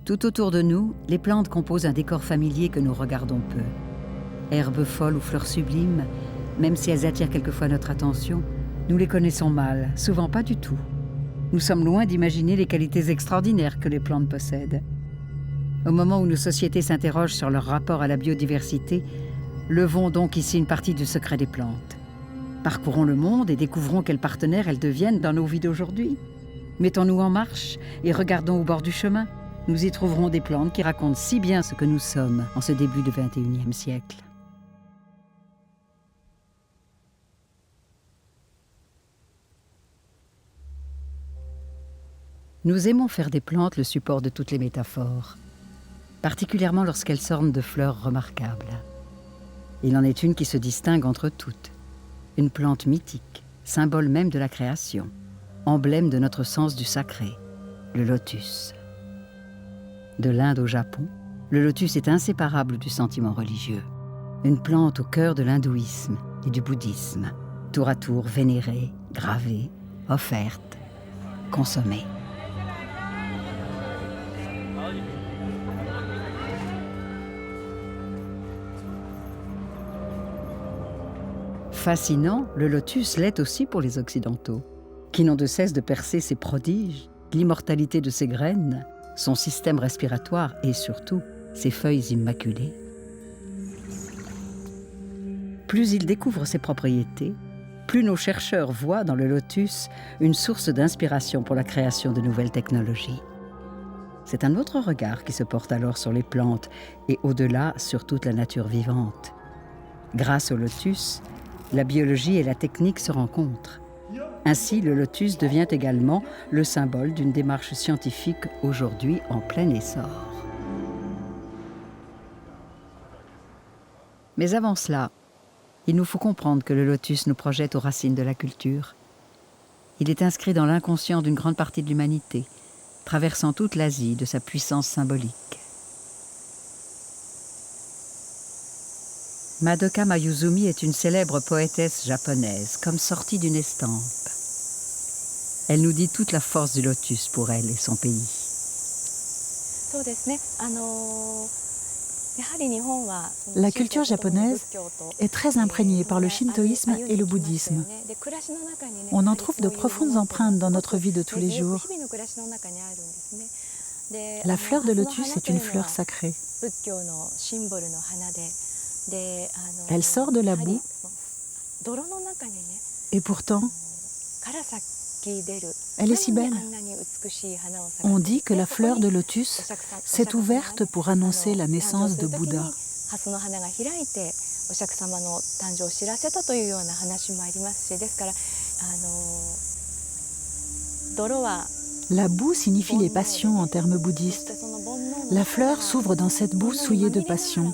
Tout autour de nous, les plantes composent un décor familier que nous regardons peu. Herbes folles ou fleurs sublimes, même si elles attirent quelquefois notre attention, nous les connaissons mal, souvent pas du tout. Nous sommes loin d'imaginer les qualités extraordinaires que les plantes possèdent. Au moment où nos sociétés s'interrogent sur leur rapport à la biodiversité, levons donc ici une partie du secret des plantes. Parcourons le monde et découvrons quels partenaires elles deviennent dans nos vies d'aujourd'hui. Mettons-nous en marche et regardons au bord du chemin. Nous y trouverons des plantes qui racontent si bien ce que nous sommes en ce début du XXIe siècle. Nous aimons faire des plantes le support de toutes les métaphores, particulièrement lorsqu'elles s'ornent de fleurs remarquables. Il en est une qui se distingue entre toutes, une plante mythique, symbole même de la création, emblème de notre sens du sacré, le lotus. De l'Inde au Japon, le lotus est inséparable du sentiment religieux. Une plante au cœur de l'hindouisme et du bouddhisme, tour à tour vénérée, gravée, offerte, consommée. Fascinant, le lotus l'est aussi pour les Occidentaux, qui n'ont de cesse de percer ses prodiges, l'immortalité de ses graines, son système respiratoire et surtout ses feuilles immaculées. Plus ils découvrent ses propriétés, plus nos chercheurs voient dans le lotus une source d'inspiration pour la création de nouvelles technologies. C'est un autre regard qui se porte alors sur les plantes et au-delà sur toute la nature vivante. Grâce au lotus, la biologie et la technique se rencontrent. Ainsi, le lotus devient également le symbole d'une démarche scientifique aujourd'hui en plein essor. Mais avant cela, il nous faut comprendre que le lotus nous projette aux racines de la culture. Il est inscrit dans l'inconscient d'une grande partie de l'humanité, traversant toute l'Asie de sa puissance symbolique. Madoka Mayuzumi est une célèbre poétesse japonaise, comme sortie d'une estampe. Elle nous dit toute la force du lotus pour elle et son pays. La culture japonaise est très imprégnée par le shintoïsme et le bouddhisme. On en trouve de profondes empreintes dans notre vie de tous les jours. La fleur de lotus est une fleur sacrée. Elle sort de la boue et pourtant, elle est si belle. On dit que la fleur de lotus s'est ouverte pour annoncer la naissance de Bouddha. La boue signifie les passions en termes bouddhistes. La fleur s'ouvre dans cette boue souillée de passion.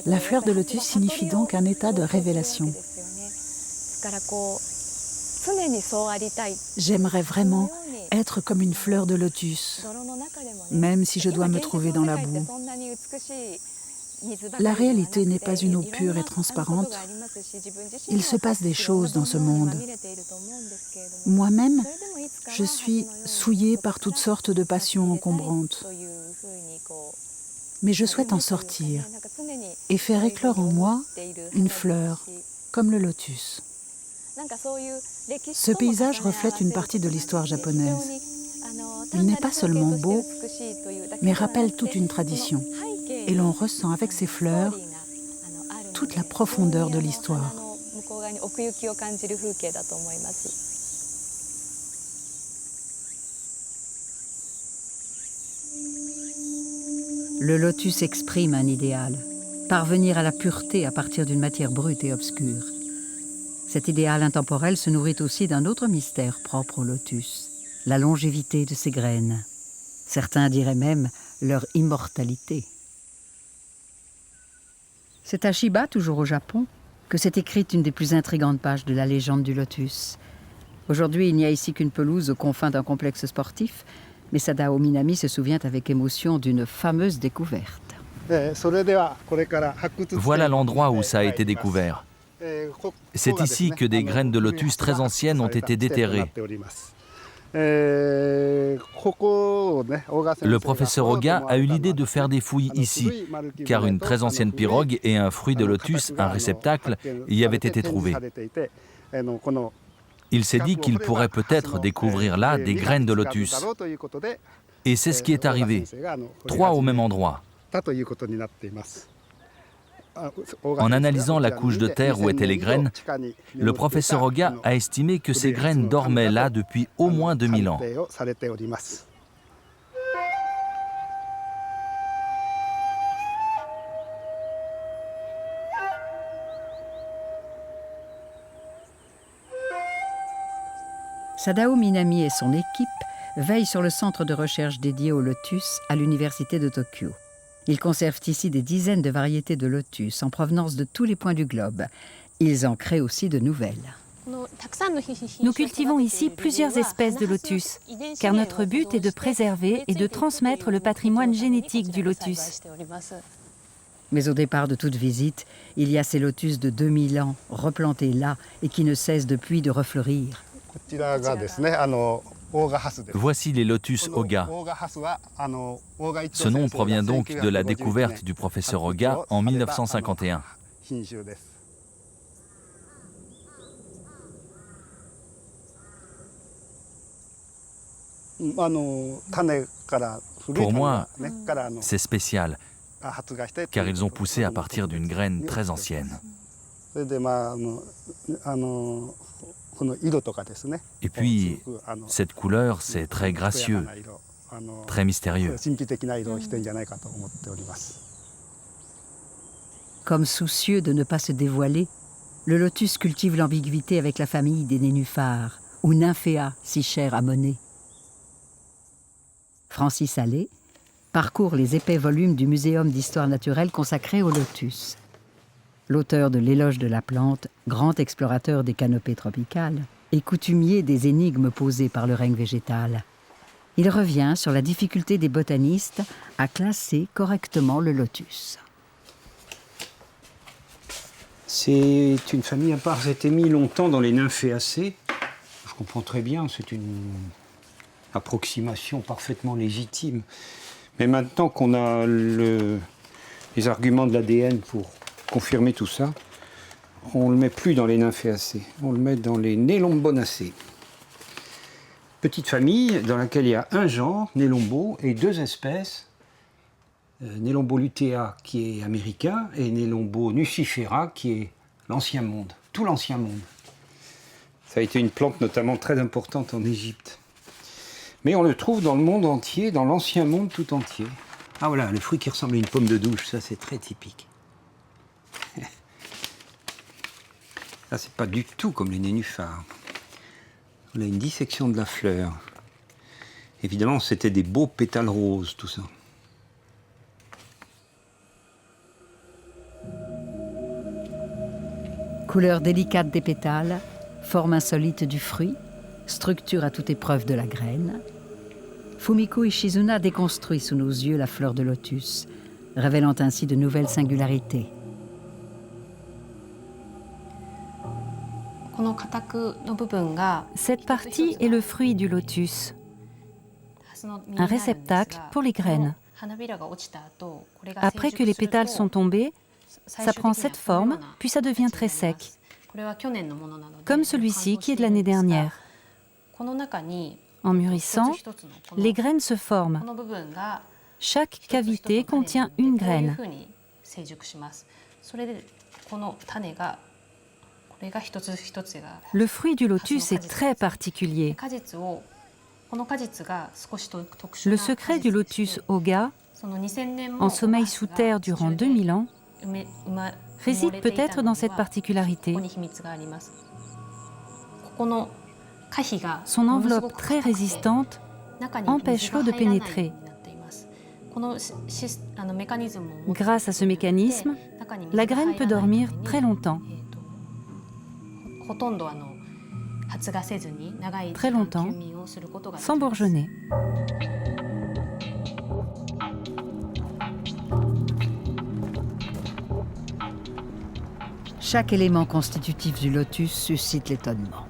La fleur de lotus signifie donc un état de révélation. J'aimerais vraiment être comme une fleur de lotus, même si je dois me trouver dans la boue. La réalité n'est pas une eau pure et transparente. Il se passe des choses dans ce monde. Moi-même, je suis souillée par toutes sortes de passions encombrantes. Mais je souhaite en sortir et faire éclore en moi une fleur, comme le lotus. Ce paysage reflète une partie de l'histoire japonaise. Il n'est pas seulement beau, mais rappelle toute une tradition. Et l'on ressent avec ces fleurs toute la profondeur de l'histoire. Le lotus exprime un idéal, parvenir à la pureté à partir d'une matière brute et obscure. Cet idéal intemporel se nourrit aussi d'un autre mystère propre au lotus, la longévité de ses graines. Certains diraient même leur immortalité. C'est à Chiba, toujours au Japon, que s'est écrite une des plus intrigantes pages de la légende du lotus. Aujourd'hui, il n'y a ici qu'une pelouse aux confins d'un complexe sportif, mais Sadao Minami se souvient avec émotion d'une fameuse découverte. Voilà l'endroit où ça a été découvert. C'est ici que des graines de lotus très anciennes ont été déterrées. Le professeur Oga a eu l'idée de faire des fouilles ici, car une très ancienne pirogue et un fruit de lotus, un réceptacle, y avaient été trouvés. Il s'est dit qu'il pourrait peut-être découvrir là des graines de lotus. Et c'est ce qui est arrivé, 3 au même endroit. En analysant la couche de terre où étaient les graines, le professeur Oga a estimé que ces graines dormaient là depuis au moins 2000 ans. Sadao Minami et son équipe veillent sur le centre de recherche dédié au lotus à l'université de Tokyo. Ils conservent ici des dizaines de variétés de lotus en provenance de tous les points du globe. Ils en créent aussi de nouvelles. Nous cultivons ici plusieurs espèces de lotus, car notre but est de préserver et de transmettre le patrimoine génétique du lotus. Mais au départ de toute visite, il y a ces lotus de 2000 ans, replantés là et qui ne cessent depuis de refleurir. Voici les lotus Oga. Ce nom provient donc de la découverte du professeur Oga en 1951. Pour moi, c'est spécial, car ils ont poussé à partir d'une graine très ancienne. Et puis, cette couleur, c'est très gracieux, très mystérieux. Comme soucieux de ne pas se dévoiler, le lotus cultive l'ambiguïté avec la famille des nénuphars, ou nymphéas, si chère à Monet. Francis Allais parcourt les épais volumes du Muséum d'histoire naturelle consacré au lotus. L'auteur de l'Éloge de la plante, grand explorateur des canopées tropicales, et coutumier des énigmes posées par le règne végétal. Il revient sur la difficulté des botanistes à classer correctement le lotus. C'est une famille à part, c'était mis longtemps dans les nymphéacées. Je comprends très bien, c'est une approximation parfaitement légitime. Mais maintenant qu'on a les arguments de l'ADN pour confirmer tout ça, on ne le met plus dans les nymphéacées, on le met dans les Nelombonacées. Petite famille dans laquelle il y a un genre, Nelombo, et 2 espèces, Nelombo lutea qui est américain et Nelombo nucifera qui est l'ancien monde, tout l'ancien monde. Ça a été une plante notamment très importante en Égypte. Mais on le trouve dans le monde entier, dans l'ancien monde tout entier. Ah voilà, le fruit qui ressemble à une pomme de douche, ça c'est très typique. Là, c'est pas du tout comme les nénuphars. On a une dissection de la fleur. Évidemment, c'était des beaux pétales roses, tout ça. Couleur délicate des pétales, forme insolite du fruit, structure à toute épreuve de la graine. Fumiko Ishizuna déconstruit sous nos yeux la fleur de lotus, révélant ainsi de nouvelles singularités. Cette partie est le fruit du lotus, un réceptacle pour les graines. Après que les pétales sont tombés, ça prend cette forme, puis ça devient très sec, comme celui-ci qui est de l'année dernière. En mûrissant, les graines se forment. Chaque cavité contient une graine. Le fruit du lotus est très particulier. Le secret du lotus Oga, en sommeil sous terre durant 2000 ans, réside peut-être dans cette particularité. Son enveloppe très résistante empêche l'eau de pénétrer. Grâce à ce mécanisme, la graine peut dormir très longtemps. Très longtemps, sans bourgeonner. Chaque élément constitutif du lotus suscite l'étonnement.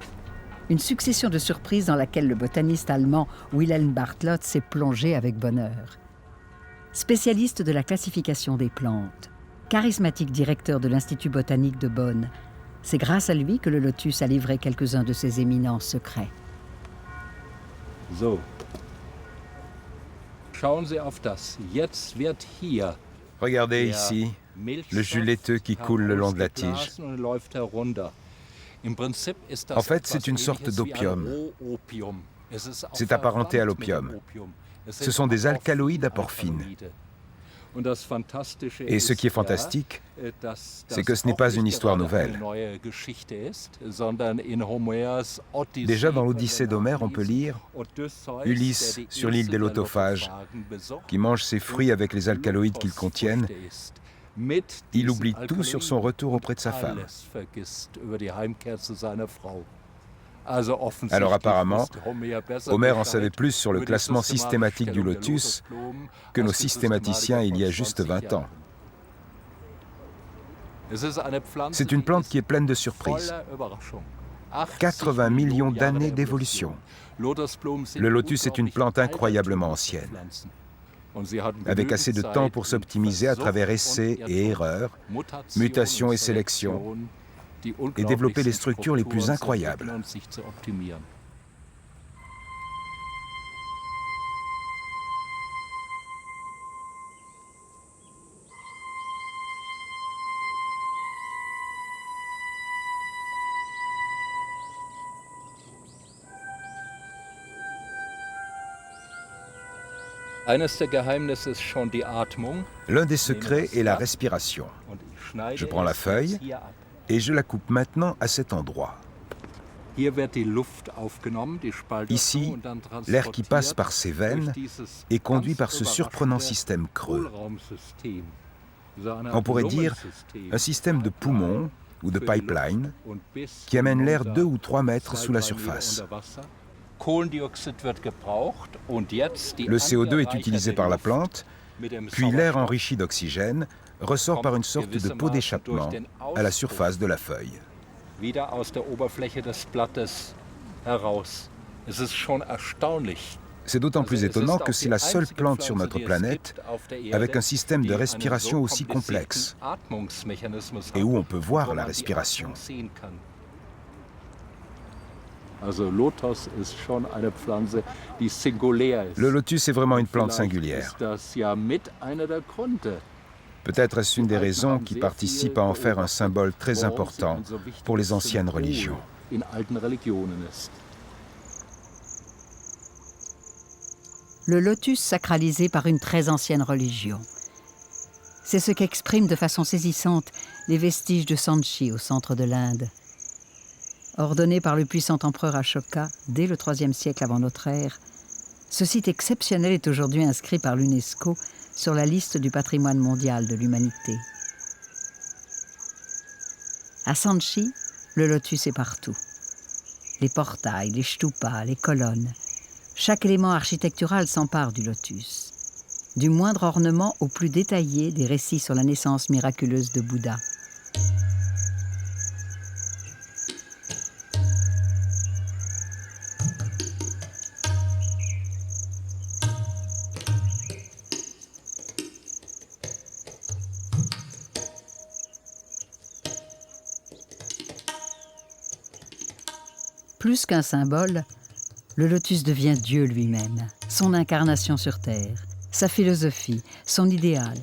Une succession de surprises dans laquelle le botaniste allemand Wilhelm Bartlott s'est plongé avec bonheur. Spécialiste de la classification des plantes, charismatique directeur de l'Institut botanique de Bonn, c'est grâce à lui que le lotus a livré quelques-uns de ses éminents secrets. So. Schauen Sie auf das. Jetzt wird hier Regardez ici le jus laiteux qui coule le long de la tige. En fait, c'est une sorte d'opium. C'est apparenté à l'opium. Ce sont des alcaloïdes à porphine. Et ce qui est fantastique, c'est que ce n'est pas une histoire nouvelle. Déjà dans l'Odyssée d'Homère, on peut lire Ulysse sur l'île des Lotophages, qui mange ses fruits avec les alcaloïdes qu'ils contiennent. Il oublie tout sur son retour auprès de sa femme. Alors apparemment, Homère en savait plus sur le classement systématique du lotus que nos systématiciens il y a juste 20 ans. C'est une plante qui est pleine de surprises. 80 millions d'années d'évolution. Le lotus est une plante incroyablement ancienne, avec assez de temps pour s'optimiser à travers essais et erreurs, mutations et sélections, et développer les structures les plus incroyables. L'un des secrets est la respiration. Je prends la feuille et je la coupe maintenant à cet endroit. Ici, l'air qui passe par ces veines est conduit par ce surprenant système creux. On pourrait dire un système de poumons ou de pipeline qui amène l'air 2 ou 3 mètres sous la surface. Le CO2 est utilisé par la plante, puis l'air enrichi d'oxygène ressort par une sorte de pot d'échappement à la surface de la feuille. C'est d'autant plus étonnant que c'est la seule plante sur notre planète avec un système de respiration aussi complexe et où on peut voir la respiration. Le lotus est vraiment une plante singulière. Peut-être est-ce une des raisons qui participent à en faire un symbole très important pour les anciennes religions. Le lotus sacralisé par une très ancienne religion. C'est ce qu'expriment de façon saisissante les vestiges de Sanchi au centre de l'Inde. Ordonné par le puissant empereur Ashoka dès le IIIe siècle avant notre ère, ce site exceptionnel est aujourd'hui inscrit par l'UNESCO sur la liste du patrimoine mondial de l'humanité. À Sanchi, le lotus est partout. Les portails, les stupas, les colonnes. Chaque élément architectural s'empare du lotus. Du moindre ornement au plus détaillé des récits sur la naissance miraculeuse de Bouddha. Plus qu'un symbole, le lotus devient Dieu lui-même, son incarnation sur terre, sa philosophie, son idéal,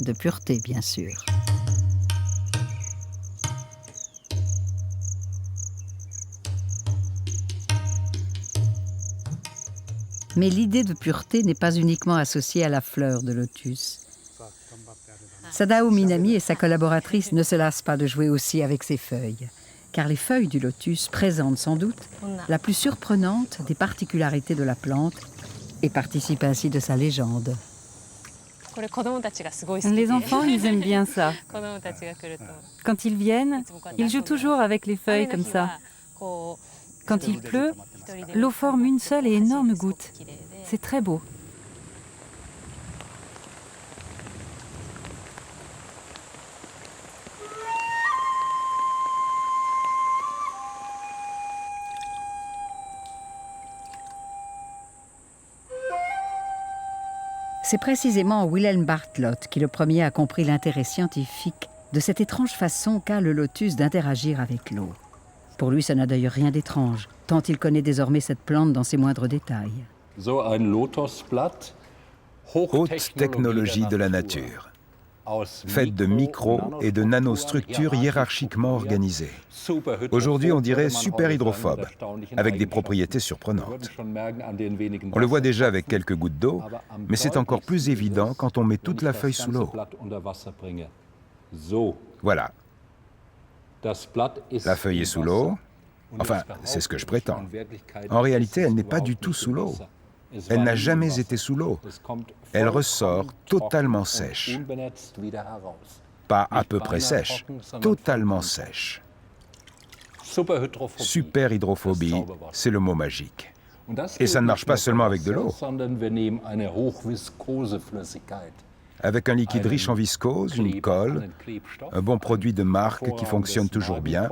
de pureté bien sûr. Mais l'idée de pureté n'est pas uniquement associée à la fleur de lotus. Sadao Minami et sa collaboratrice ne se lassent pas de jouer aussi avec ses feuilles. Car les feuilles du lotus présentent sans doute la plus surprenante des particularités de la plante et participent ainsi de sa légende. Les enfants, ils aiment bien ça. Quand ils viennent, ils jouent toujours avec les feuilles comme ça. Quand il pleut, l'eau forme une seule et énorme goutte. C'est très beau. C'est précisément Wilhelm Bartlott qui le premier a compris l'intérêt scientifique de cette étrange façon qu'a le lotus d'interagir avec l'eau. Pour lui, ça n'a d'ailleurs rien d'étrange, tant il connaît désormais cette plante dans ses moindres détails. Haute technologie de la nature, faite de micro- et de nanostructures hiérarchiquement organisées. Aujourd'hui, on dirait super hydrophobe, avec des propriétés surprenantes. On le voit déjà avec quelques gouttes d'eau, mais c'est encore plus évident quand on met toute la feuille sous l'eau. Voilà. La feuille est sous l'eau. Enfin, c'est ce que je prétends. En réalité, elle n'est pas du tout sous l'eau. Elle n'a jamais été sous l'eau. Elle ressort totalement sèche. Pas à peu près sèche, totalement sèche. Super hydrophobie, c'est le mot magique. Et ça ne marche pas seulement avec de l'eau. Avec un liquide riche en viscose, une colle, un bon produit de marque qui fonctionne toujours bien,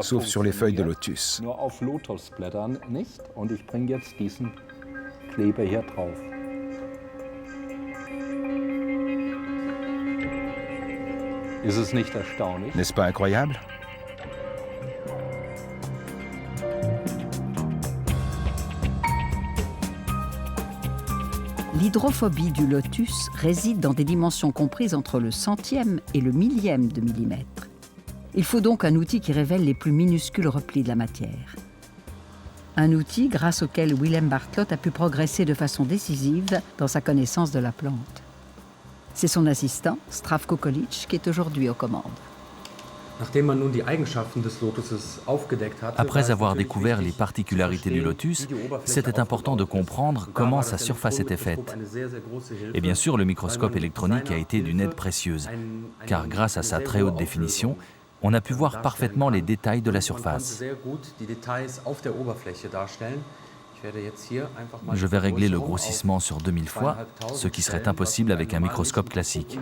sauf sur les feuilles de lotus. N'est-ce pas incroyable? L'hydrophobie du lotus réside dans des dimensions comprises entre le centième et le millième de millimètre. Il faut donc un outil qui révèle les plus minuscules replis de la matière. Un outil grâce auquel Wilhelm Bartlott a pu progresser de façon décisive dans sa connaissance de la plante. C'est son assistant, Zdravko Kolic, qui est aujourd'hui aux commandes. Après avoir découvert les particularités du lotus, c'était important de comprendre comment sa surface était faite. Et bien sûr, le microscope électronique a été d'une aide précieuse, car grâce à sa très haute définition, on a pu voir parfaitement les détails de la surface. Je vais régler le grossissement sur 2000 fois, ce qui serait impossible avec un microscope classique.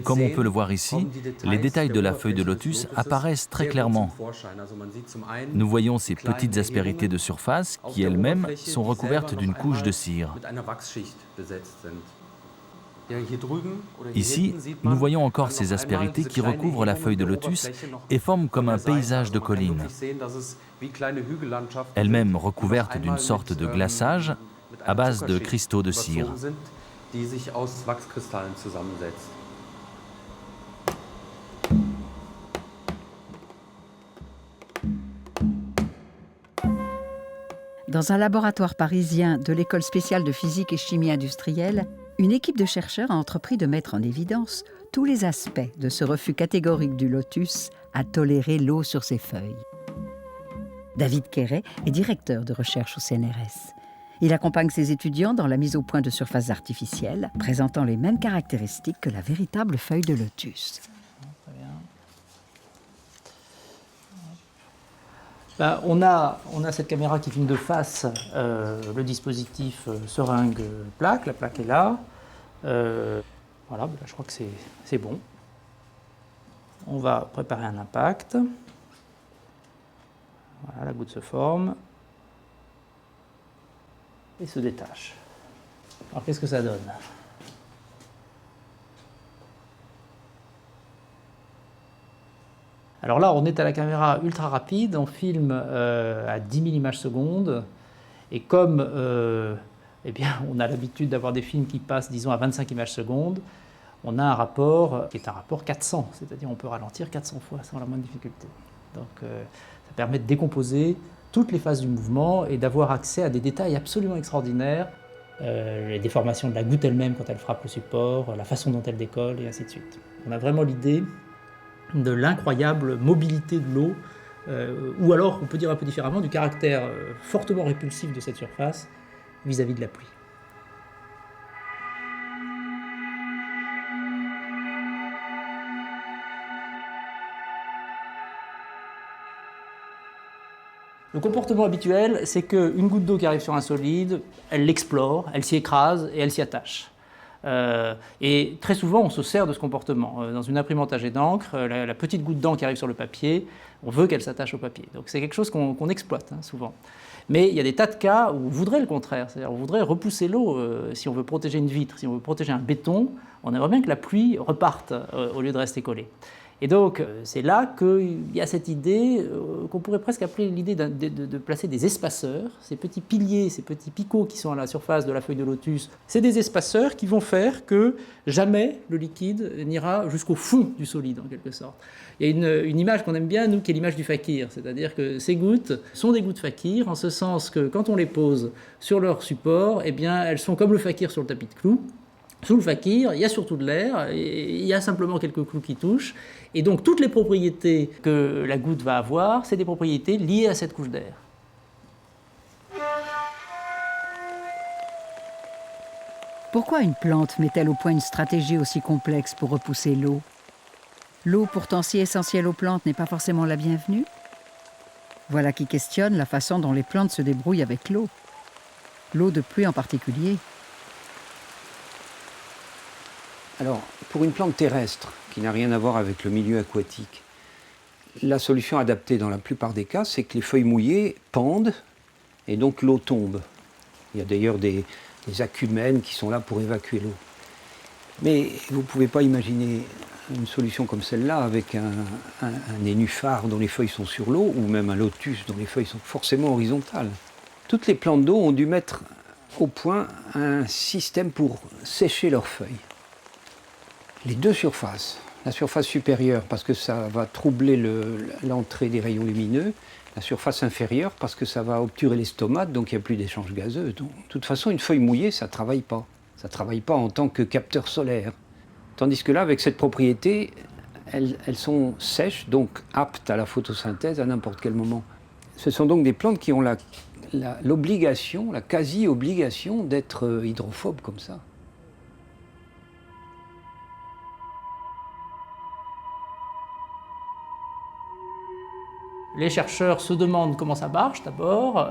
Comme on peut le voir ici, les détails de la feuille de lotus apparaissent très clairement. Nous voyons ces petites aspérités de surface qui elles-mêmes sont recouvertes d'une couche de cire. Ici, nous voyons encore ces aspérités qui recouvrent la feuille de lotus et forment comme un paysage de collines, elles-mêmes recouvertes d'une sorte de glaçage à base de cristaux de cire. Dans un laboratoire parisien de l'École spéciale de physique et chimie industrielle, une équipe de chercheurs a entrepris de mettre en évidence tous les aspects de ce refus catégorique du lotus à tolérer l'eau sur ses feuilles. David Quéret est directeur de recherche au CNRS. Il accompagne ses étudiants dans la mise au point de surfaces artificielles, présentant les mêmes caractéristiques que la véritable feuille de lotus. Ben, on a cette caméra qui filme de face le dispositif seringue-plaque. La plaque est là. Voilà, ben là, je crois que c'est bon. On va préparer un impact. Voilà, la goutte se forme et se détache. Alors qu'est-ce que ça donne ? Alors là, on est à la caméra ultra rapide, on filme à 10 000 images secondes, et comme eh bien, on a l'habitude d'avoir des films qui passent, disons, à 25 images secondes, on a un rapport qui est un rapport 400, c'est-à-dire on peut ralentir 400 fois sans la moindre difficulté. Donc ça permet de décomposer toutes les phases du mouvement et d'avoir accès à des détails absolument extraordinaires, les déformations de la goutte elle-même quand elle frappe le support, la façon dont elle décolle, et ainsi de suite. On a vraiment l'idée de l'incroyable mobilité de l'eau, ou alors, on peut dire un peu différemment, du caractère fortement répulsif de cette surface vis-à-vis de la pluie. Le comportement habituel, c'est qu'une goutte d'eau qui arrive sur un solide, elle l'explore, elle s'y écrase et elle s'y attache. Et très souvent, on se sert de ce comportement. Dans une imprimante à jet d'encre, la petite goutte d'encre qui arrive sur le papier, on veut qu'elle s'attache au papier. Donc c'est quelque chose qu'on exploite souvent. Mais il y a des tas de cas où on voudrait le contraire, c'est-à-dire on voudrait repousser l'eau. Si on veut protéger une vitre, si on veut protéger un béton, on aimerait bien que la pluie reparte au lieu de rester collée. Et donc, c'est là qu'il y a cette idée qu'on pourrait presque appeler l'idée de placer des espaceurs. Ces petits piliers, ces petits picots qui sont à la surface de la feuille de lotus, c'est des espaceurs qui vont faire que jamais le liquide n'ira jusqu'au fond du solide, en quelque sorte. Il y a une image qu'on aime bien, nous, qui est l'image du fakir. C'est-à-dire que ces gouttes sont des gouttes fakir, en ce sens que quand on les pose sur leur support, eh bien, elles sont comme le fakir sur le tapis de clous. Sous le fakir, il y a surtout de l'air, il y a simplement quelques clous qui touchent, et donc toutes les propriétés que la goutte va avoir, c'est des propriétés liées à cette couche d'air. Pourquoi une plante met-elle au point une stratégie aussi complexe pour repousser l'eau? L'eau, pourtant si essentielle aux plantes, n'est pas forcément la bienvenue? Voilà qui questionne la façon dont les plantes se débrouillent avec l'eau. L'eau de pluie en particulier. Alors, pour une plante terrestre, qui n'a rien à voir avec le milieu aquatique, la solution adaptée dans la plupart des cas, c'est que les feuilles mouillées pendent et donc l'eau tombe. Il y a d'ailleurs des acumènes qui sont là pour évacuer l'eau. Mais vous ne pouvez pas imaginer une solution comme celle-là avec un nénuphar dont les feuilles sont sur l'eau ou même un lotus dont les feuilles sont forcément horizontales. Toutes les plantes d'eau ont dû mettre au point un système pour sécher leurs feuilles. Les deux surfaces, la surface supérieure parce que ça va troubler l'entrée des rayons lumineux, la surface inférieure parce que ça va obturer les stomates, donc il n'y a plus d'échange gazeux. Donc, de toute façon, une feuille mouillée, ça ne travaille pas. Ça ne travaille pas en tant que capteur solaire. Tandis que là, avec cette propriété, elles sont sèches, donc aptes à la photosynthèse à n'importe quel moment. Ce sont donc des plantes qui ont l'obligation, la quasi-obligation d'être hydrophobes comme ça. Les chercheurs se demandent comment ça marche d'abord,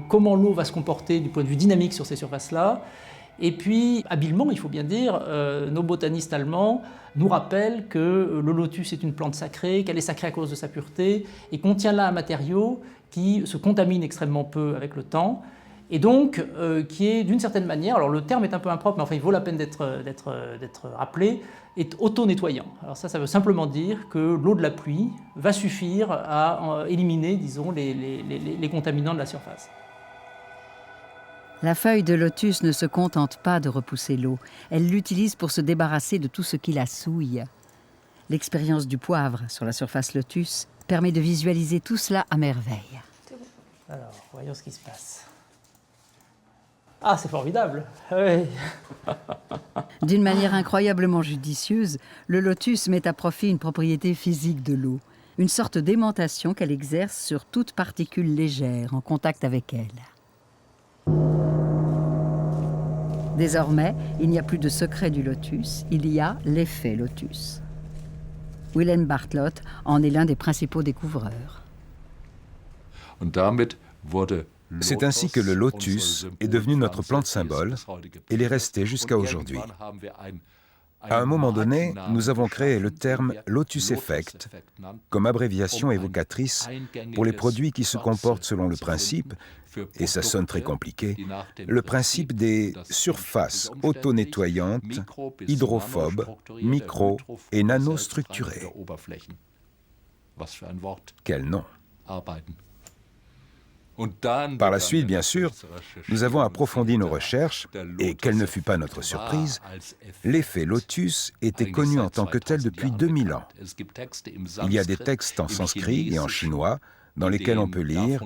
comment l'eau va se comporter du point de vue dynamique sur ces surfaces-là. Et puis, habilement, il faut bien dire, nos botanistes allemands nous rappellent que le lotus est une plante sacrée, qu'elle est sacrée à cause de sa pureté, et contient là un matériau qui se contamine extrêmement peu avec le temps, et donc qui est d'une certaine manière, alors le terme est un peu impropre, mais enfin il vaut la peine d'être rappelé, est auto-nettoyant. Alors ça veut simplement dire que l'eau de la pluie va suffire à éliminer, disons, les contaminants de la surface. La feuille de lotus ne se contente pas de repousser l'eau, elle l'utilise pour se débarrasser de tout ce qui la souille. L'expérience du poivre sur la surface lotus permet de visualiser tout cela à merveille. Alors, voyons ce qui se passe. Ah, c'est formidable! Oui. D'une manière incroyablement judicieuse, le lotus met à profit une propriété physique de l'eau, une sorte d'aimantation qu'elle exerce sur toute particule légère en contact avec elle. Désormais, il n'y a plus de secret du lotus, il y a l'effet lotus. Willem Bartlott en est l'un des principaux découvreurs. C'est ainsi que le lotus est devenu notre plante symbole et l'est resté jusqu'à aujourd'hui. À un moment donné, nous avons créé le terme Lotus Effect comme abréviation évocatrice pour les produits qui se comportent selon le principe, et ça sonne très compliqué, le principe des surfaces auto-nettoyantes, hydrophobes, micro- et nanostructurées. Quel nom! Par la suite, bien sûr, nous avons approfondi nos recherches et, quelle ne fut pas notre surprise, l'effet lotus était connu en tant que tel depuis 2000 ans. Il y a des textes en sanskrit et en chinois dans lesquels on peut lire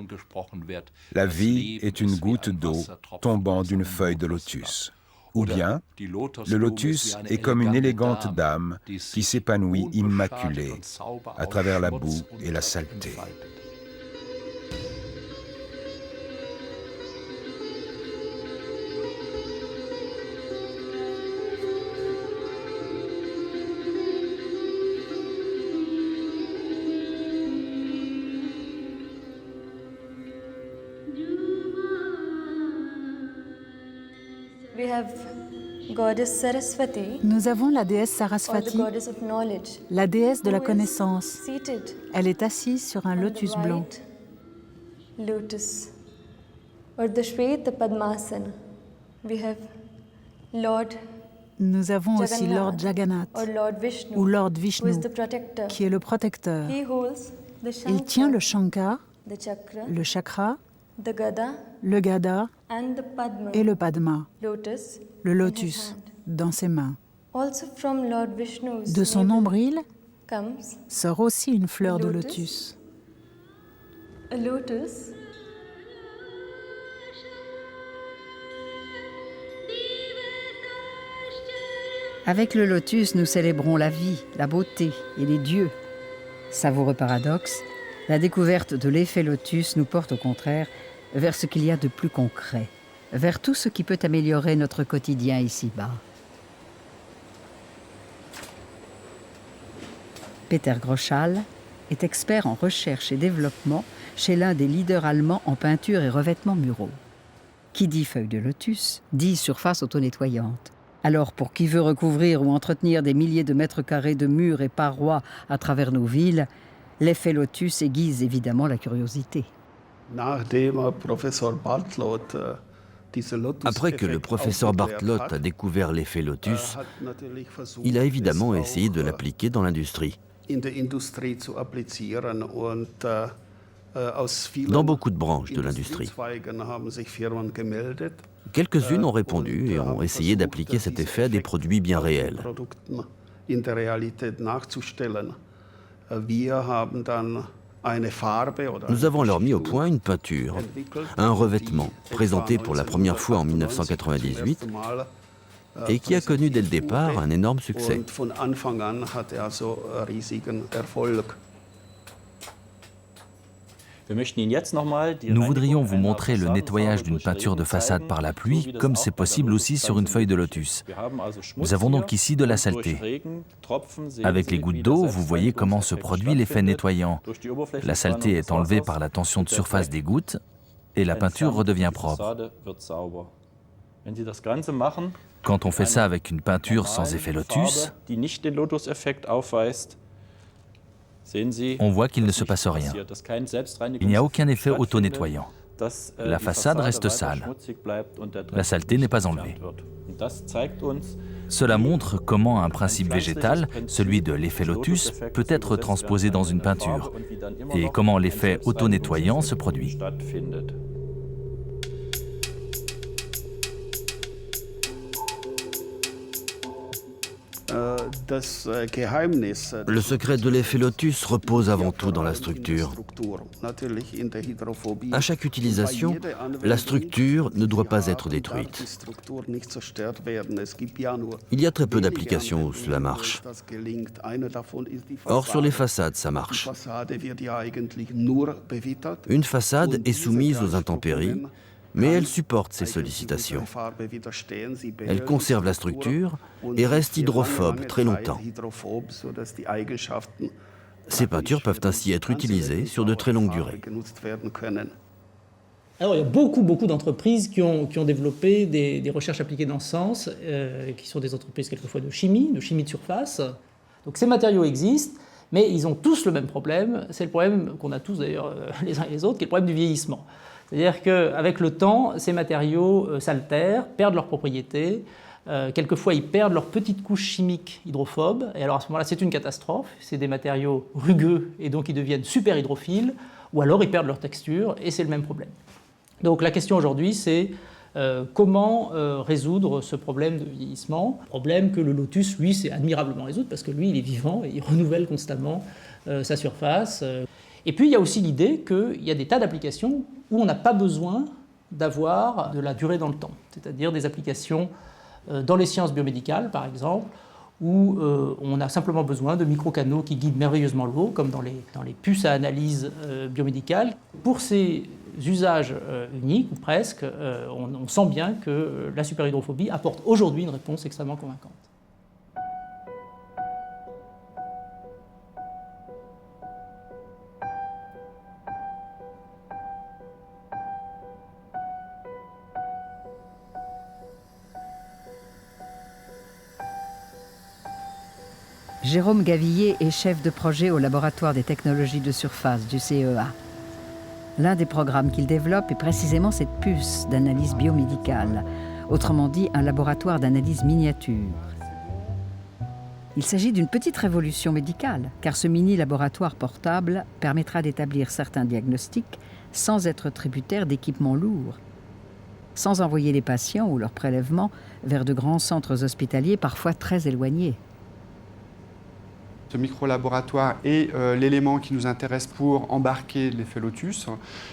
« La vie est une goutte d'eau tombant d'une feuille de lotus » ou bien « Le lotus est comme une élégante dame qui s'épanouit immaculée à travers la boue et la saleté ». Nous avons la déesse Saraswati, la déesse de la connaissance. Elle est assise sur un lotus blanc. Nous avons aussi Lord Jagannath, ou Lord Vishnu, qui est le protecteur. Il tient le Shankha, le chakra, le gada et le padma, le lotus, dans ses mains. De son nombril sort aussi une fleur de lotus. Avec le lotus, nous célébrons la vie, la beauté et les dieux. Savoureux paradoxe, la découverte de l'effet lotus nous porte au contraire vers ce qu'il y a de plus concret, vers tout ce qui peut améliorer notre quotidien ici-bas. Peter Groschall est expert en recherche et développement chez l'un des leaders allemands en peinture et revêtements muraux. Qui dit feuille de lotus, dit surface auto-nettoyante. Alors, pour qui veut recouvrir ou entretenir des milliers de mètres carrés de murs et parois à travers nos villes, l'effet lotus aiguise évidemment la curiosité. Après que le professeur Bartlott a découvert l'effet lotus, il a évidemment essayé de l'appliquer dans l'industrie. Dans beaucoup de branches de l'industrie. Quelques-unes ont répondu et ont essayé d'appliquer cet effet à des produits bien réels. Nous avons alors mis au point une peinture, un revêtement, présenté pour la première fois en 1998 et qui a connu dès le départ un énorme succès. Nous voudrions vous montrer le nettoyage d'une peinture de façade par la pluie, comme c'est possible aussi sur une feuille de lotus. Nous avons donc ici de la saleté. Avec les gouttes d'eau, vous voyez comment se produit l'effet nettoyant. La saleté est enlevée par la tension de surface des gouttes et la peinture redevient propre. Quand on fait ça avec une peinture sans effet lotus, on voit qu'il ne se passe rien. Il n'y a aucun effet auto-nettoyant. La façade reste sale. La saleté n'est pas enlevée. Cela montre comment un principe végétal, celui de l'effet lotus, peut être transposé dans une peinture et comment l'effet auto-nettoyant se produit. Le secret de l'effet lotus repose avant tout dans la structure. À chaque utilisation, la structure ne doit pas être détruite. Il y a très peu d'applications où cela marche. Or, sur les façades, ça marche. Une façade est soumise aux intempéries, mais elle supporte ces sollicitations. Elle conserve la structure et reste hydrophobe très longtemps. Ces peintures peuvent ainsi être utilisées sur de très longues durées. Alors, il y a beaucoup d'entreprises qui ont développé des recherches appliquées dans ce sens, qui sont des entreprises quelquefois de chimie de surface. Donc ces matériaux existent, mais ils ont tous le même problème. C'est le problème qu'on a tous d'ailleurs les uns et les autres, qui est le problème du vieillissement. C'est-à-dire qu'avec le temps, ces matériaux s'altèrent, perdent leurs propriétés. Quelquefois, ils perdent leur petite couche chimique hydrophobe. Et alors à ce moment-là, c'est une catastrophe. C'est des matériaux rugueux et donc ils deviennent super hydrophiles. Ou alors ils perdent leur texture et c'est le même problème. Donc la question aujourd'hui, c'est comment résoudre ce problème de vieillissement. Problème que le lotus, lui, sait admirablement résoudre parce que lui, il est vivant et il renouvelle constamment sa surface. Et puis, il y a aussi l'idée qu'il y a des tas d'applications où on n'a pas besoin d'avoir de la durée dans le temps, c'est-à-dire des applications dans les sciences biomédicales, par exemple, où on a simplement besoin de microcanaux qui guident merveilleusement l'eau, comme dans les puces à analyse biomédicale. Pour ces usages uniques, ou presque, on sent bien que la superhydrophobie apporte aujourd'hui une réponse extrêmement convaincante. Jérôme Gavillier est chef de projet au laboratoire des technologies de surface du CEA. L'un des programmes qu'il développe est précisément cette puce d'analyse biomédicale, autrement dit un laboratoire d'analyse miniature. Il s'agit d'une petite révolution médicale, car ce mini-laboratoire portable permettra d'établir certains diagnostics sans être tributaire d'équipements lourds, sans envoyer les patients ou leurs prélèvements vers de grands centres hospitaliers parfois très éloignés. Ce micro-laboratoire est l'élément qui nous intéresse pour embarquer l'effet Lotus.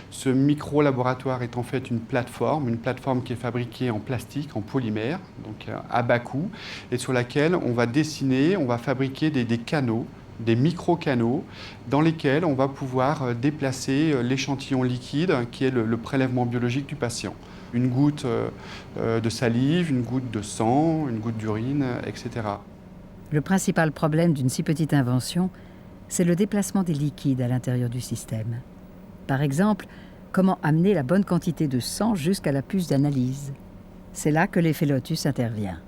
Ce micro-laboratoire est en fait une plateforme qui est fabriquée en plastique, en polymère, donc à bas coût, et sur laquelle on va dessiner, on va fabriquer des canaux, des micro-canaux, dans lesquels on va pouvoir déplacer l'échantillon liquide qui est le prélèvement biologique du patient. Une goutte de salive, une goutte de sang, une goutte d'urine, etc. Le principal problème d'une si petite invention, c'est le déplacement des liquides à l'intérieur du système. Par exemple, comment amener la bonne quantité de sang jusqu'à la puce d'analyse. C'est là que l'effet Lotus intervient.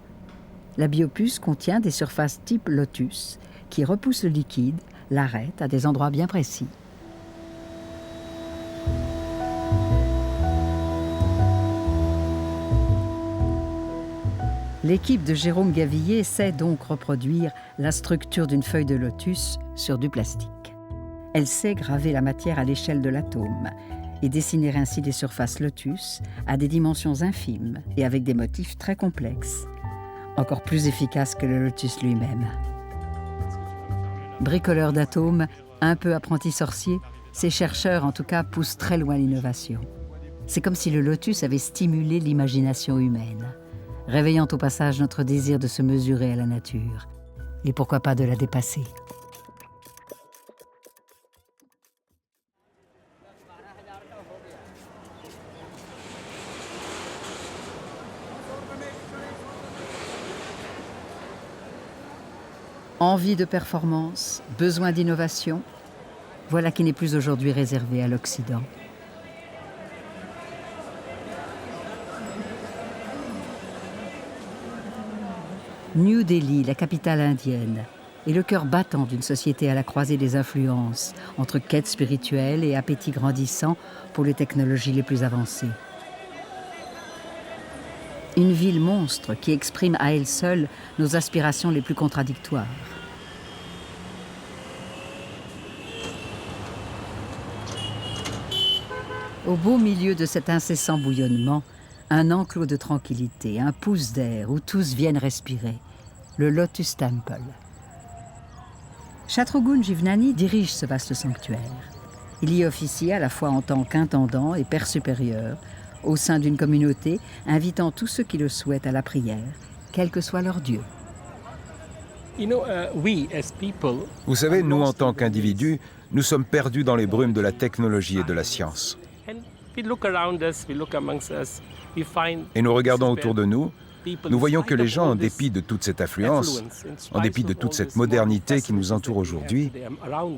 La biopuce contient des surfaces type Lotus qui repoussent le liquide, l'arrêtent à des endroits bien précis. L'équipe de Jérôme Gavillier sait donc reproduire la structure d'une feuille de lotus sur du plastique. Elle sait graver la matière à l'échelle de l'atome et dessiner ainsi des surfaces lotus à des dimensions infimes et avec des motifs très complexes, encore plus efficaces que le lotus lui-même. Bricoleurs d'atomes, un peu apprentis sorciers, ces chercheurs en tout cas poussent très loin l'innovation. C'est comme si le lotus avait stimulé l'imagination humaine, réveillant au passage notre désir de se mesurer à la nature, et pourquoi pas de la dépasser. Envie de performance, besoin d'innovation, voilà qui n'est plus aujourd'hui réservé à l'Occident. New Delhi, la capitale indienne, est le cœur battant d'une société à la croisée des influences, entre quête spirituelle et appétit grandissant pour les technologies les plus avancées. Une ville monstre qui exprime à elle seule nos aspirations les plus contradictoires. Au beau milieu de cet incessant bouillonnement, un enclos de tranquillité, un pouce d'air où tous viennent respirer, le Lotus Temple. Shatrughan Jivnani dirige ce vaste sanctuaire. Il y officie à la fois en tant qu'intendant et père supérieur, au sein d'une communauté, invitant tous ceux qui le souhaitent à la prière, quel que soit leur Dieu. Vous savez, nous, en tant qu'individus, nous sommes perdus dans les brumes de la technologie et de la science. Et nous regardons autour de nous, nous voyons que les gens, en dépit de toute cette affluence, en dépit de toute cette modernité qui nous entoure aujourd'hui,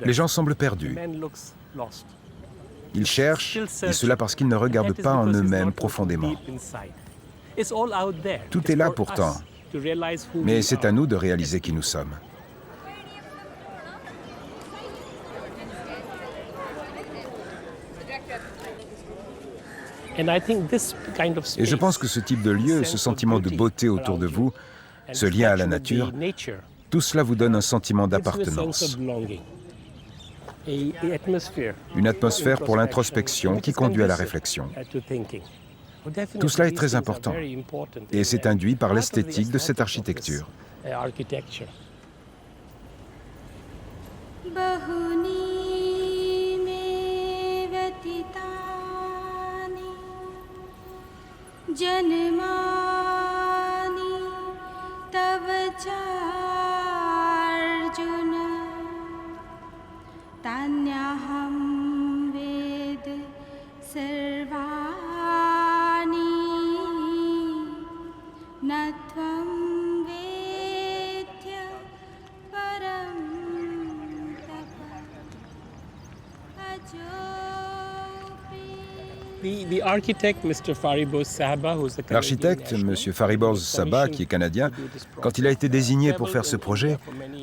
les gens semblent perdus. Ils cherchent, et cela parce qu'ils ne regardent pas en eux-mêmes profondément. Tout est là pourtant, mais c'est à nous de réaliser qui nous sommes. Et je pense que ce type de lieu, ce sentiment de beauté autour de vous, ce lien à la nature, tout cela vous donne un sentiment d'appartenance. Une atmosphère pour l'introspection qui conduit à la réflexion. Tout cela est très important et c'est induit par l'esthétique de cette architecture. L'architecte, M. Fariborz Sahba, qui est canadien, quand il a été désigné pour faire ce projet,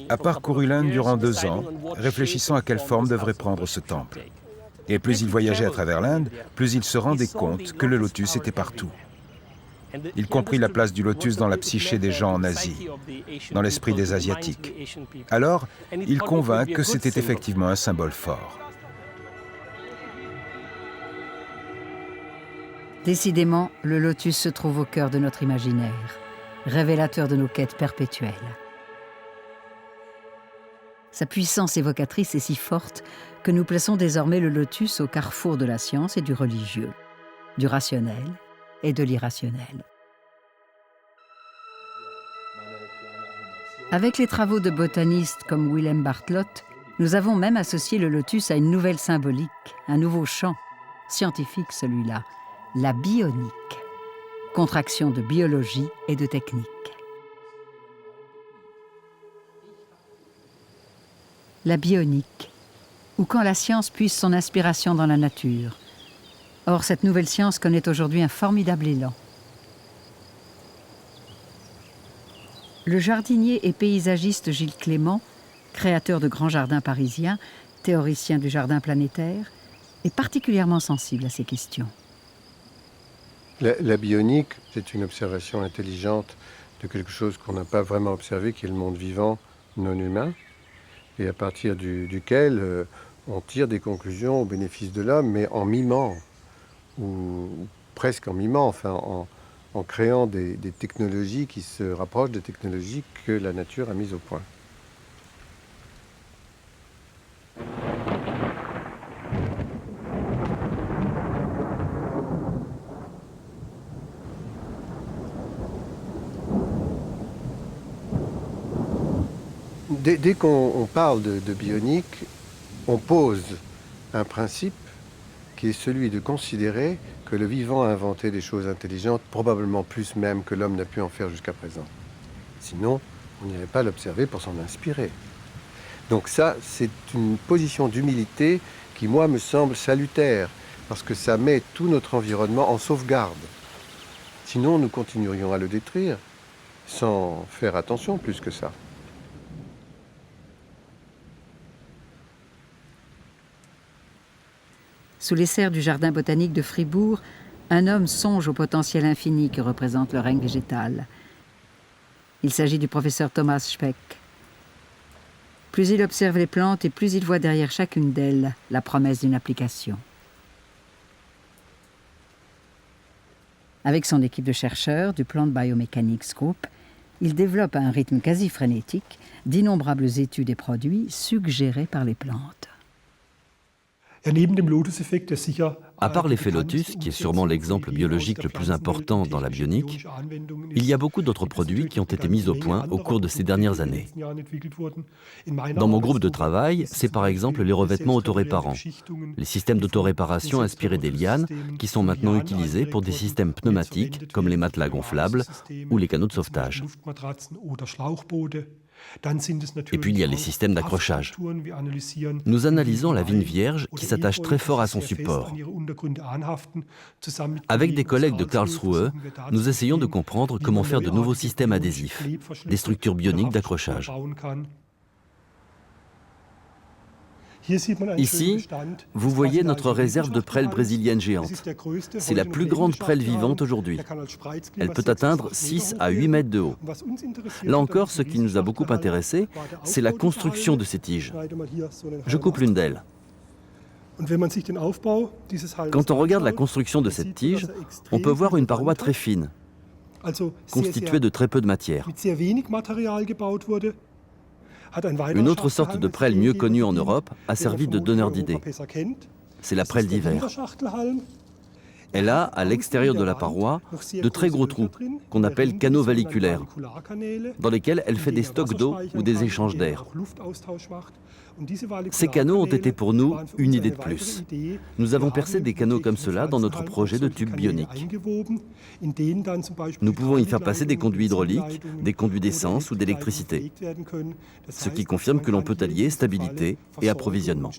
a parcouru l'Inde durant 2 ans, réfléchissant à quelle forme devrait prendre ce temple. Et plus il voyageait à travers l'Inde, plus il se rendait compte que le lotus était partout. Il comprit la place du lotus dans la psyché des gens en Asie, dans l'esprit des Asiatiques. Alors, il convint que c'était effectivement un symbole fort. Décidément, le lotus se trouve au cœur de notre imaginaire, révélateur de nos quêtes perpétuelles. Sa puissance évocatrice est si forte que nous plaçons désormais le lotus au carrefour de la science et du religieux, du rationnel et de l'irrationnel. Avec les travaux de botanistes comme Willem Bartlett, nous avons même associé le lotus à une nouvelle symbolique, un nouveau champ, scientifique celui-là, la bionique, contraction de biologie et de technique. La bionique, ou quand la science puise son inspiration dans la nature. Or, cette nouvelle science connaît aujourd'hui un formidable élan. Le jardinier et paysagiste Gilles Clément, créateur de grands jardins parisiens, théoricien du jardin planétaire, est particulièrement sensible à ces questions. La bionique, c'est une observation intelligente de quelque chose qu'on n'a pas vraiment observé, qui est le monde vivant non humain, et à partir duquel on tire des conclusions au bénéfice de l'homme, mais en mimant, ou presque en mimant, enfin en créant des technologies qui se rapprochent des technologies que la nature a mises au point. Dès qu'on parle de bionique, on pose un principe qui est celui de considérer que le vivant a inventé des choses intelligentes, probablement plus même que l'homme n'a pu en faire jusqu'à présent. Sinon, on n'irait pas l'observer pour s'en inspirer. Donc ça, c'est une position d'humilité qui, moi, me semble salutaire, parce que ça met tout notre environnement en sauvegarde. Sinon, nous continuerions à le détruire, sans faire attention plus que ça. Sous les serres du jardin botanique de Fribourg, un homme songe au potentiel infini que représente le règne végétal. Il s'agit du professeur Thomas Speck. Plus il observe les plantes et plus il voit derrière chacune d'elles la promesse d'une application. Avec son équipe de chercheurs du Plant Biomechanics Group, il développe à un rythme quasi frénétique d'innombrables études et produits suggérés par les plantes. À part l'effet lotus, qui est sûrement l'exemple biologique le plus important dans la bionique, il y a beaucoup d'autres produits qui ont été mis au point au cours de ces dernières années. Dans mon groupe de travail, c'est par exemple les revêtements autoréparants, les systèmes d'autoréparation inspirés des lianes qui sont maintenant utilisés pour des systèmes pneumatiques comme les matelas gonflables ou les canots de sauvetage. Et puis il y a les systèmes d'accrochage. Nous analysons la vigne vierge qui s'attache très fort à son support. Avec des collègues de Karlsruhe, nous essayons de comprendre comment faire de nouveaux systèmes adhésifs, des structures bioniques d'accrochage. Ici, vous voyez notre réserve de prêles brésiliennes géantes. C'est la plus grande prêle vivante aujourd'hui. Elle peut atteindre 6 à 8 mètres de haut. Là encore, ce qui nous a beaucoup intéressé, c'est la construction de ces tiges. Je coupe l'une d'elles. Quand on regarde la construction de cette tige, on peut voir une paroi très fine, constituée de très peu de matière. Une autre sorte de prêle mieux connue en Europe a servi de donneur d'idées. C'est la prêle d'hiver. Elle a, à l'extérieur de la paroi, de très gros trous, qu'on appelle canaux valliculaires, dans lesquels elle fait des stocks d'eau ou des échanges d'air. Ces canaux ont été pour nous une idée de plus. Nous avons percé des canaux comme cela dans notre projet de tube bionique. Nous pouvons y faire passer des conduits hydrauliques, des conduits d'essence ou d'électricité, ce qui confirme que l'on peut allier stabilité et approvisionnement.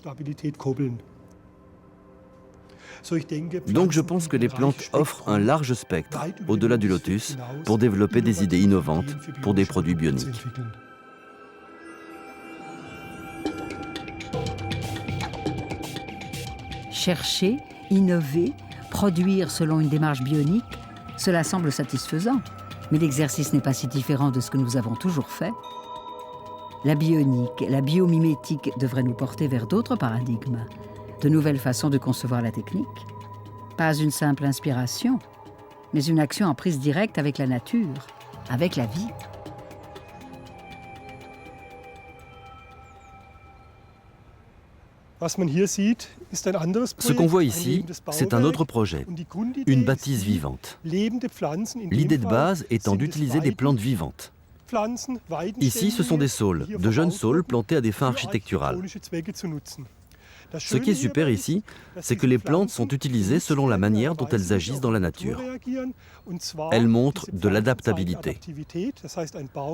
Donc je pense que les plantes offrent un large spectre, au-delà du lotus, pour développer des idées innovantes pour des produits bioniques. Chercher, innover, produire selon une démarche bionique, cela semble satisfaisant. Mais l'exercice n'est pas si différent de ce que nous avons toujours fait. La bionique, la biomimétique devraient nous porter vers d'autres paradigmes, de nouvelles façons de concevoir la technique. Pas une simple inspiration, mais une action en prise directe avec la nature, avec la vie. Ce qu'on voit ici, c'est un autre projet, une bâtisse vivante. L'idée de base étant d'utiliser des plantes vivantes. Ici, ce sont des saules, de jeunes saules plantés à des fins architecturales. Ce qui est super ici, c'est que les plantes sont utilisées selon la manière dont elles agissent dans la nature. Elles montrent de l'adaptabilité.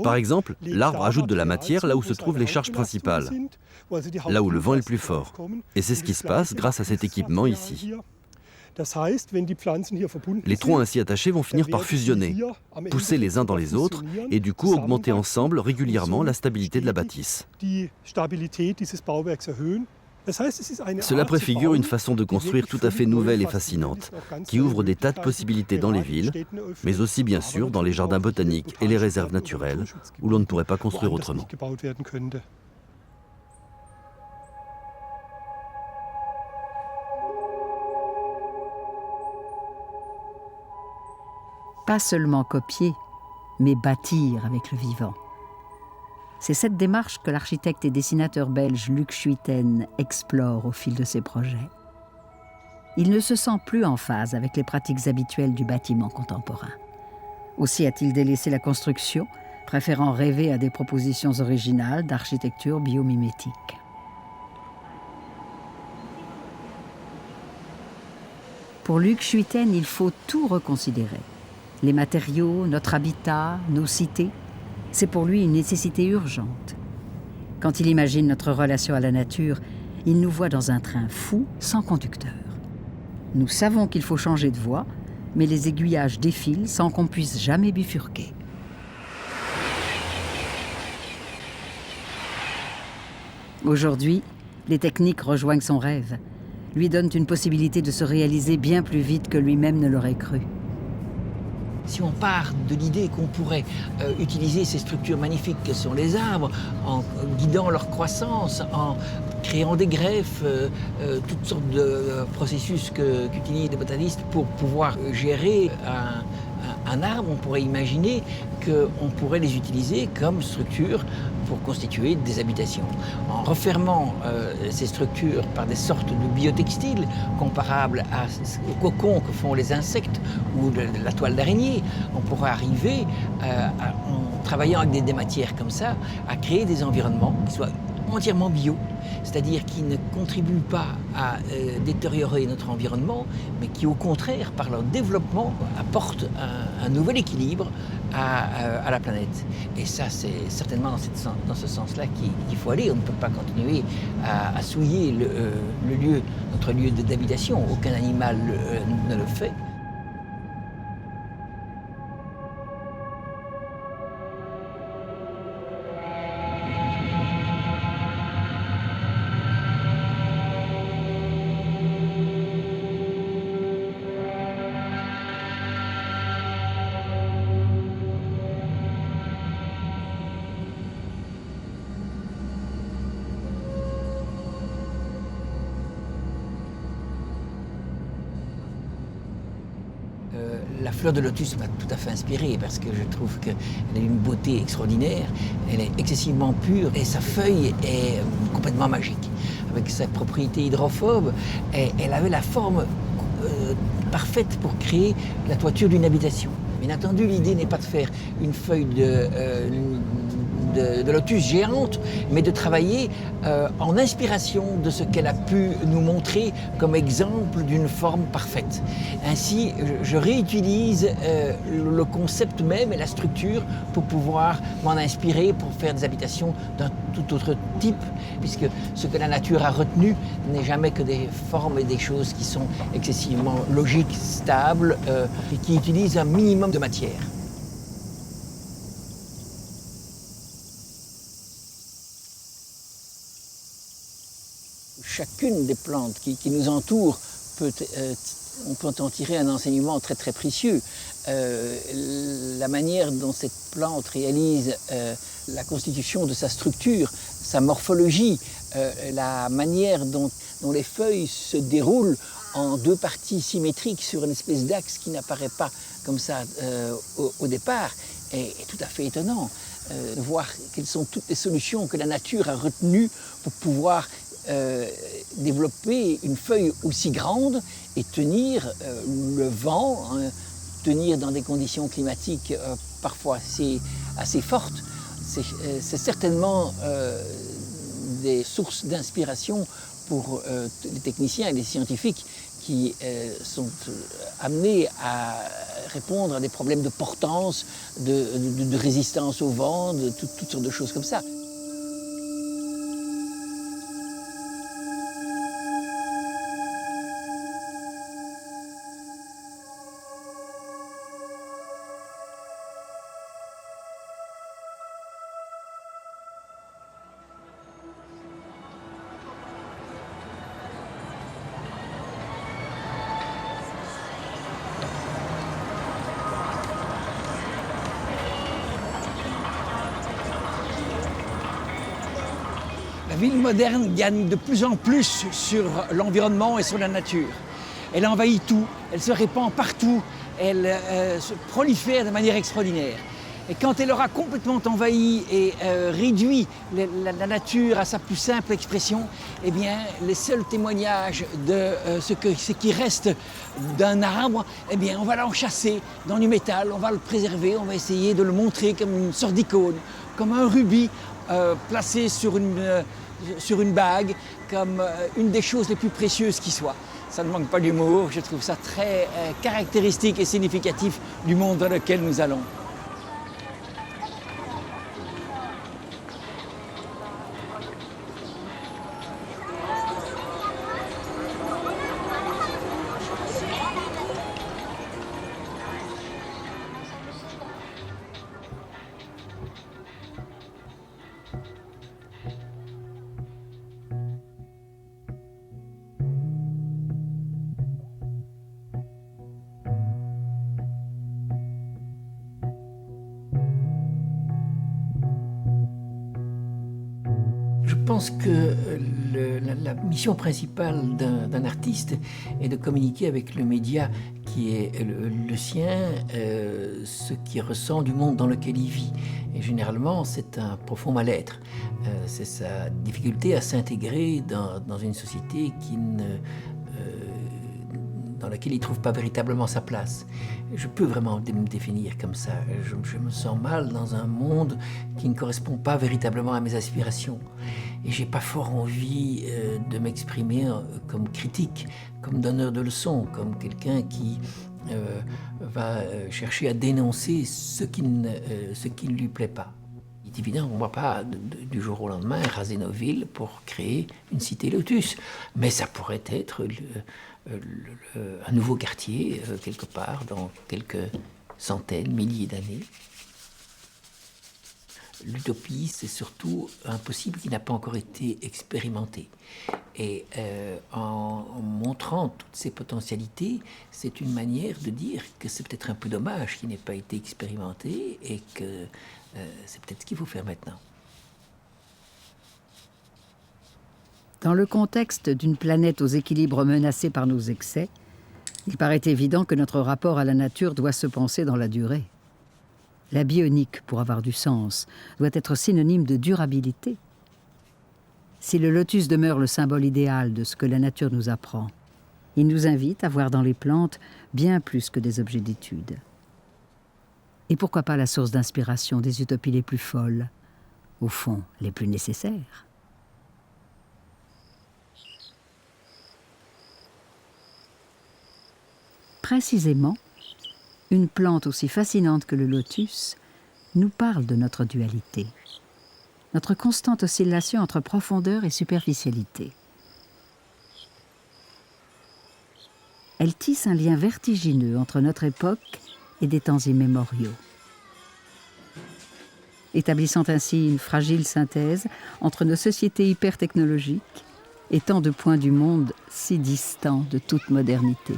Par exemple, l'arbre ajoute de la matière là où se trouvent les charges principales, là où le vent est le plus fort. Et c'est ce qui se passe grâce à cet équipement ici. Les troncs ainsi attachés vont finir par fusionner, pousser les uns dans les autres et du coup augmenter ensemble régulièrement la stabilité de la bâtisse. Cela préfigure une façon de construire tout à fait nouvelle et fascinante, qui ouvre des tas de possibilités dans les villes, mais aussi bien sûr dans les jardins botaniques et les réserves naturelles, où l'on ne pourrait pas construire autrement. Pas seulement copier, mais bâtir avec le vivant. C'est cette démarche que l'architecte et dessinateur belge Luc Schuiten explore au fil de ses projets. Il ne se sent plus en phase avec les pratiques habituelles du bâtiment contemporain. Aussi a-t-il délaissé la construction, préférant rêver à des propositions originales d'architecture biomimétique. Pour Luc Schuiten, il faut tout reconsidérer. Les matériaux, notre habitat, nos cités. C'est pour lui une nécessité urgente. Quand il imagine notre relation à la nature, il nous voit dans un train fou, sans conducteur. Nous savons qu'il faut changer de voie, mais les aiguillages défilent sans qu'on puisse jamais bifurquer. Aujourd'hui, les techniques rejoignent son rêve, lui donnent une possibilité de se réaliser bien plus vite que lui-même ne l'aurait cru. Si on part de l'idée qu'on pourrait utiliser ces structures magnifiques que sont les arbres, en guidant leur croissance, en créant des greffes, toutes sortes de processus qu'utilisent les botanistes pour pouvoir gérer un arbre, on pourrait imaginer qu'on pourrait les utiliser comme structure pour constituer des habitations. En refermant ces structures par des sortes de biotextiles comparables aux cocons que font les insectes ou la toile d'araignée, on pourrait arriver, en travaillant avec des matières comme ça, à créer des environnements qui soient entièrement bio, c'est-à-dire qui ne contribuent pas à détériorer notre environnement, mais qui au contraire, par leur développement, apportent un nouvel équilibre à la planète. Et ça, c'est certainement dans ce sens-là qu'il faut aller. On ne peut pas continuer à souiller notre lieu d'habitation. Aucun animal ne le fait. La fleur de lotus m'a tout à fait inspiré parce que je trouve qu'elle a une beauté extraordinaire, elle est excessivement pure et sa feuille est complètement magique. Avec sa propriété hydrophobe, elle avait la forme parfaite pour créer la toiture d'une habitation. Bien entendu, l'idée n'est pas de faire une feuille de lotus géante, mais de travailler en inspiration de ce qu'elle a pu nous montrer comme exemple d'une forme parfaite. Ainsi, je réutilise le concept même et la structure pour pouvoir m'en inspirer pour faire des habitations d'un tout autre type, puisque ce que la nature a retenu n'est jamais que des formes et des choses qui sont excessivement logiques, stables, et qui utilisent un minimum de matière. chacune des plantes qui nous entourent, on peut en tirer un enseignement très très précieux. La manière dont cette plante réalise la constitution de sa structure, sa morphologie, la manière dont les feuilles se déroulent en deux parties symétriques sur une espèce d'axe qui n'apparaît pas comme ça au départ, est tout à fait étonnant. De voir quelles sont toutes les solutions que la nature a retenues pour pouvoir développer une feuille aussi grande et tenir le vent, hein, tenir dans des conditions climatiques parfois assez fortes. C'est certainement des sources d'inspiration pour les techniciens et les scientifiques qui sont amenés à répondre à des problèmes de portance, de résistance au vent, de toutes sortes de choses comme ça. La ville moderne gagne de plus en plus sur l'environnement et sur la nature. Elle envahit tout, elle se répand partout, elle se prolifère de manière extraordinaire. Et quand elle aura complètement envahi et réduit la nature à sa plus simple expression, eh bien, les seuls témoignages de ce qui reste d'un arbre, eh bien, on va l'enchasser dans du métal, on va le préserver, on va essayer de le montrer comme une sorte d'icône, comme un rubis placé sur une bague, comme une des choses les plus précieuses qui soit. Ça ne manque pas d'humour, je trouve ça très caractéristique et significatif du monde dans lequel nous allons. Je pense que la mission principale d'un artiste est de communiquer avec le média qui est le sien, ce qu'il ressent du monde dans lequel il vit. Et généralement, c'est un profond mal-être. C'est sa difficulté à s'intégrer dans une société dans laquelle il ne trouve pas véritablement sa place. Je peux vraiment me définir comme ça. Je me sens mal dans un monde qui ne correspond pas véritablement à mes aspirations. Et je n'ai pas fort envie de m'exprimer comme critique, comme donneur de leçons, comme quelqu'un qui va chercher à dénoncer ce qui ne lui plaît pas. Il est évident qu'on ne va pas du jour au lendemain raser nos villes pour créer une cité lotus. Mais ça pourrait être un nouveau quartier, quelque part, dans quelques centaines, milliers d'années. L'utopie, c'est surtout un possible qui n'a pas encore été expérimenté. Et en montrant toutes ces potentialités, c'est une manière de dire que c'est peut-être un peu dommage qu'il n'ait pas été expérimenté et que c'est peut-être ce qu'il faut faire maintenant. Dans le contexte d'une planète aux équilibres menacés par nos excès, il paraît évident que notre rapport à la nature doit se penser dans la durée. La bionique, pour avoir du sens, doit être synonyme de durabilité. Si le lotus demeure le symbole idéal de ce que la nature nous apprend, il nous invite à voir dans les plantes bien plus que des objets d'étude. Et pourquoi pas la source d'inspiration des utopies les plus folles, au fond les plus nécessaires. Précisément, une plante aussi fascinante que le lotus nous parle de notre dualité, notre constante oscillation entre profondeur et superficialité. Elle tisse un lien vertigineux entre notre époque et des temps immémoriaux, établissant ainsi une fragile synthèse entre nos sociétés hyper-technologiques et tant de points du monde si distants de toute modernité.